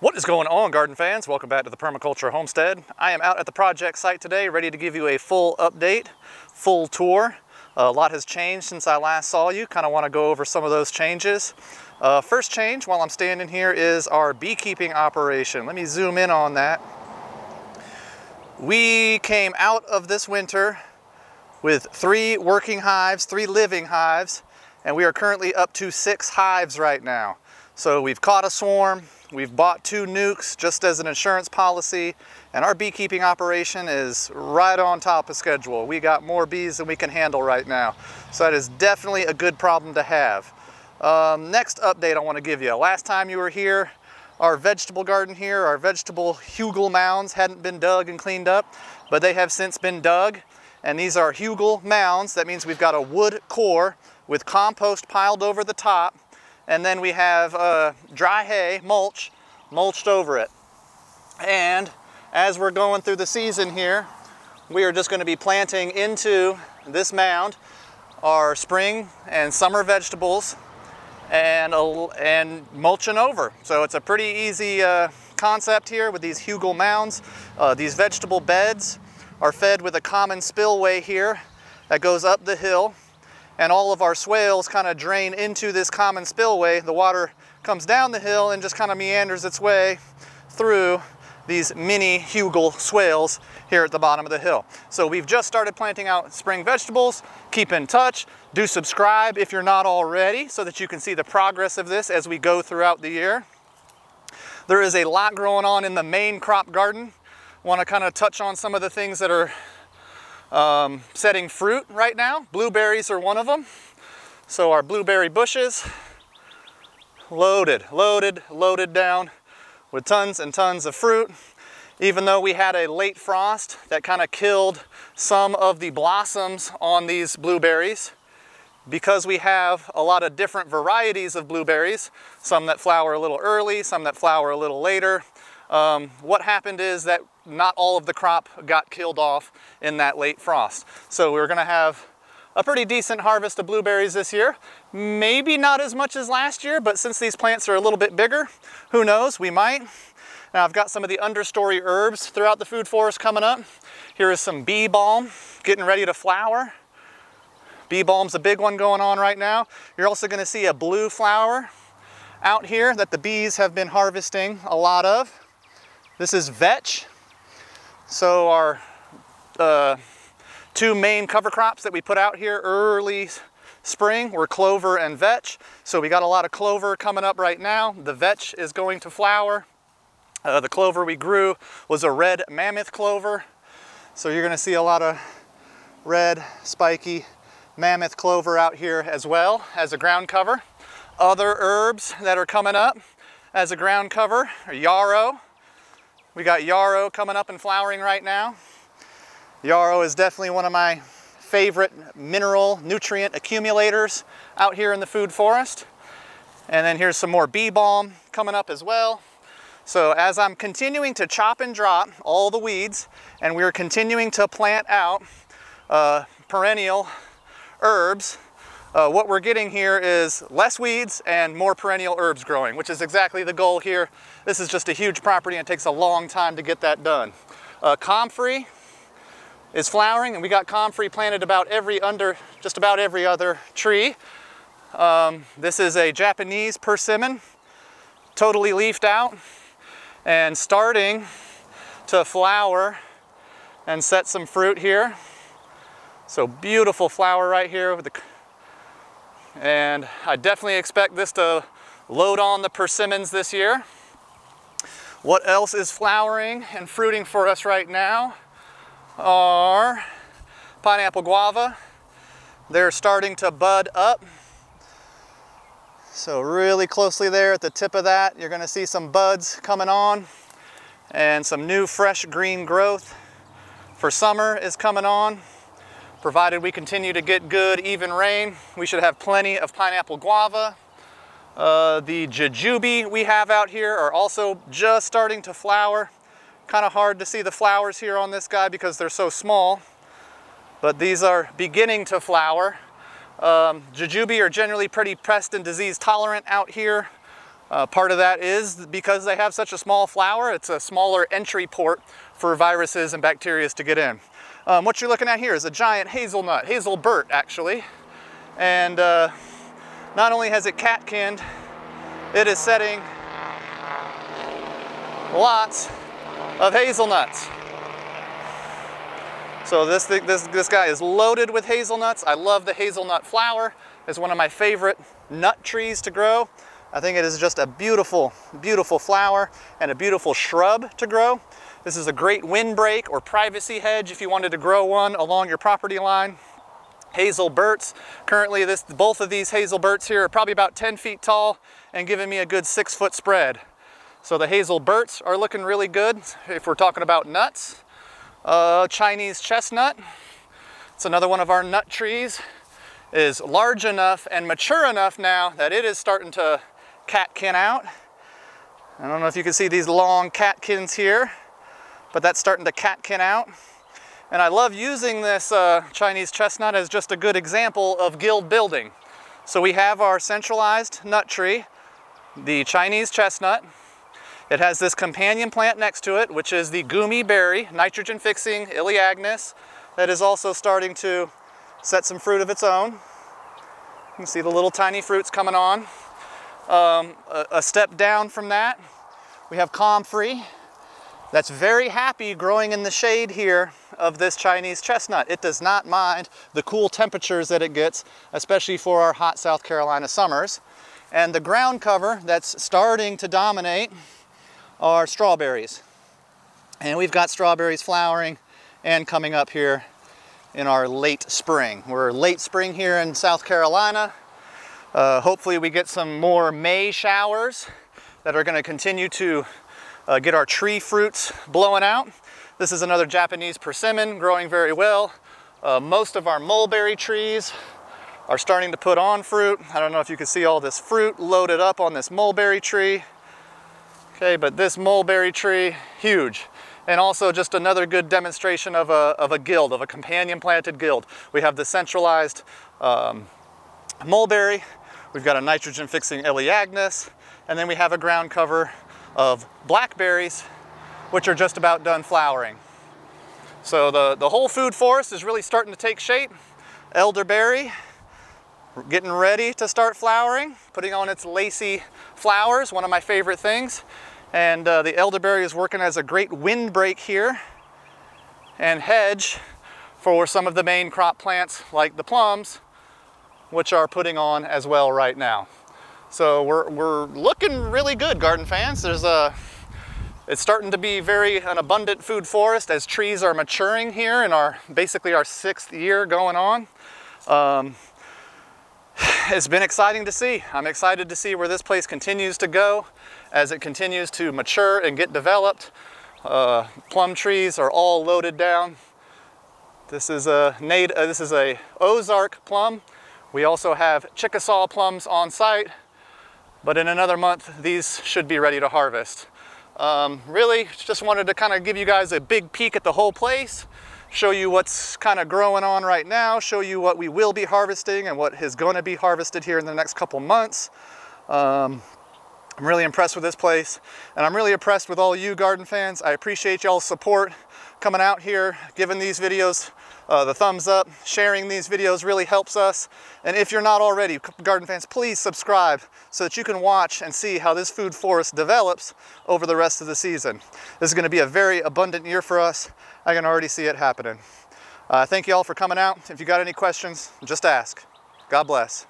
What is going on, garden fans? Welcome back to the Permaculture Homestead. I am out at the project site today, ready to give you a full update, full tour. A lot has changed since I last saw you. Kind of want to go over some of those changes. First change while I'm standing here is our beekeeping operation. Let me zoom in on that. We came out of this winter with 3 working hives, 3 living hives, and we are currently up to 6 hives right now. So we've caught a swarm, we've bought 2 nukes just as an insurance policy, and our beekeeping operation is right on top of schedule. We got more bees than we can handle right now. So that is definitely a good problem to have. Next update I want to give you. Last time you were here, our vegetable garden here, our vegetable hugel mounds hadn't been dug and cleaned up, but they have since been dug. And these are hugel mounds. That means we've got a wood core with compost piled over the top. And then we have dry hay, mulched over it. And as we're going through the season here, we are just going to be planting into this mound our spring and summer vegetables and mulching over. So it's a pretty easy concept here with these hugel mounds. These vegetable beds are fed with a common spillway here that goes up the hill. And all of our swales kind of drain into this common spillway. The water comes down the hill and just kind of meanders its way through these mini hugel swales here at the bottom of the hill. So we've just started planting out spring vegetables. Keep in touch. Do subscribe if you're not already so that you can see the progress of this as we go throughout the year. There is a lot growing on in the main crop garden. Want to kind of touch on some of the things that are setting fruit right now. Blueberries are one of them. So our blueberry bushes, loaded down with tons and tons of fruit. Even though we had a late frost that kind of killed some of the blossoms on these blueberries, because we have a lot of different varieties of blueberries, some that flower a little early, some that flower a little later, what happened is that not all of the crop got killed off in that late frost. So we're gonna have a pretty decent harvest of blueberries this year. Maybe not as much as last year, but since these plants are a little bit bigger, who knows, we might. Now I've got some of the understory herbs throughout the food forest coming up. Here is some bee balm getting ready to flower. Bee balm's a big one going on right now. You're also gonna see a blue flower out here that the bees have been harvesting a lot of. This is vetch. So our 2 main cover crops that we put out here early spring were clover and vetch. So we got a lot of clover coming up right now. The vetch is going to flower. The clover we grew was a red mammoth clover. So you're gonna see a lot of red, spiky mammoth clover out here as well as a ground cover. Other herbs that are coming up as a ground cover are yarrow. We got yarrow coming up and flowering right now. Yarrow is definitely one of my favorite mineral nutrient accumulators out here in the food forest. And then here's some more bee balm coming up as well. So as I'm continuing to chop and drop all the weeds, and we're continuing to plant out perennial herbs, what we're getting here is less weeds and more perennial herbs growing, which is exactly the goal here. This is just a huge property and it takes a long time to get that done. Comfrey is flowering, and we got comfrey planted just about every other tree. This is a Japanese persimmon, totally leafed out and starting to flower and set some fruit here. So beautiful flower right here with the, and I definitely expect this to load on the persimmons this year. What else is flowering and fruiting for us right now are pineapple guava. They're starting to bud up. So really closely there at the tip of that, you're gonna see some buds coming on and some new fresh green growth for summer is coming on. Provided we continue to get good, even rain, we should have plenty of pineapple guava. The jujube we have out here are also just starting to flower. Kind of hard to see the flowers here on this guy because they're so small, but these are beginning to flower. Jujube are generally pretty pest and disease tolerant out here Part of that is because they have such a small flower, it's a smaller entry port for viruses and bacteria to get in. What you're looking at here is a giant hazelnut, Hazel Birch actually. And not only has it catkinned, it is setting lots of hazelnuts. So this guy is loaded with hazelnuts. I love the hazelnut flower. It's one of my favorite nut trees to grow. I think it is just a beautiful, beautiful flower and a beautiful shrub to grow. This is a great windbreak or privacy hedge if you wanted to grow one along your property line. Hazel Birch. Currently both of these Hazel Birch here are probably about 10 feet tall and giving me a good 6-foot spread. So the Hazel Birch are looking really good if we're talking about nuts. Chinese chestnut, it's another one of our nut trees, is large enough and mature enough now that it is starting to catkin out. I don't know if you can see these long catkins here, but that's starting to catkin out. And I love using this Chinese chestnut as just a good example of guild building. So we have our centralized nut tree, the Chinese chestnut. It has this companion plant next to it, which is the gummy berry, nitrogen fixing Elaeagnus, that is also starting to set some fruit of its own. You can see the little tiny fruits coming on. A step down from that, we have Comfrey. That's very happy growing in the shade here of this Chinese chestnut. It does not mind the cool temperatures that it gets, especially for our hot South Carolina summers. And the ground cover that's starting to dominate are strawberries. And we've got strawberries flowering and coming up here in our late spring. We're late spring here in South Carolina. Hopefully we get some more May showers that are going to continue to get our tree fruits blowing out. This is another Japanese persimmon growing very well. Most of our mulberry trees are starting to put on fruit. I don't know if you can see all this fruit loaded up on this mulberry tree. Okay, but this mulberry tree, huge. And also just another good demonstration of a guild, of a companion planted guild. We have the centralized mulberry, we've got a nitrogen fixing Elaeagnus, and then we have a ground cover of blackberries, which are just about done flowering. So the whole food forest is really starting to take shape. Elderberry, getting ready to start flowering, putting on its lacy flowers, one of my favorite things. And the elderberry is working as a great windbreak here and hedge for some of the main crop plants like the plums, which are putting on as well right now. So we're looking really good, garden fans. It's starting to be an abundant food forest as trees are maturing here in basically our 6th year going on. It's been exciting to see. I'm excited to see where this place continues to go as it continues to mature and get developed. Plum trees are all loaded down. This is a Ozark plum. We also have Chickasaw plums on site, but in another month these should be ready to harvest. Really just wanted to kind of give you guys a big peek at the whole place, show you what's kind of growing on right now, show you what we will be harvesting and what is going to be harvested here in the next couple months. I'm really impressed with this place, and I'm really impressed with all you garden fans. I appreciate y'all's support coming out here, giving these videos the thumbs up. Sharing these videos really helps us. And if you're not already, garden fans, please subscribe so that you can watch and see how this food forest develops over the rest of the season. This is going to be a very abundant year for us. I can already see it happening. Thank you all for coming out. If you got any questions, just ask. God bless.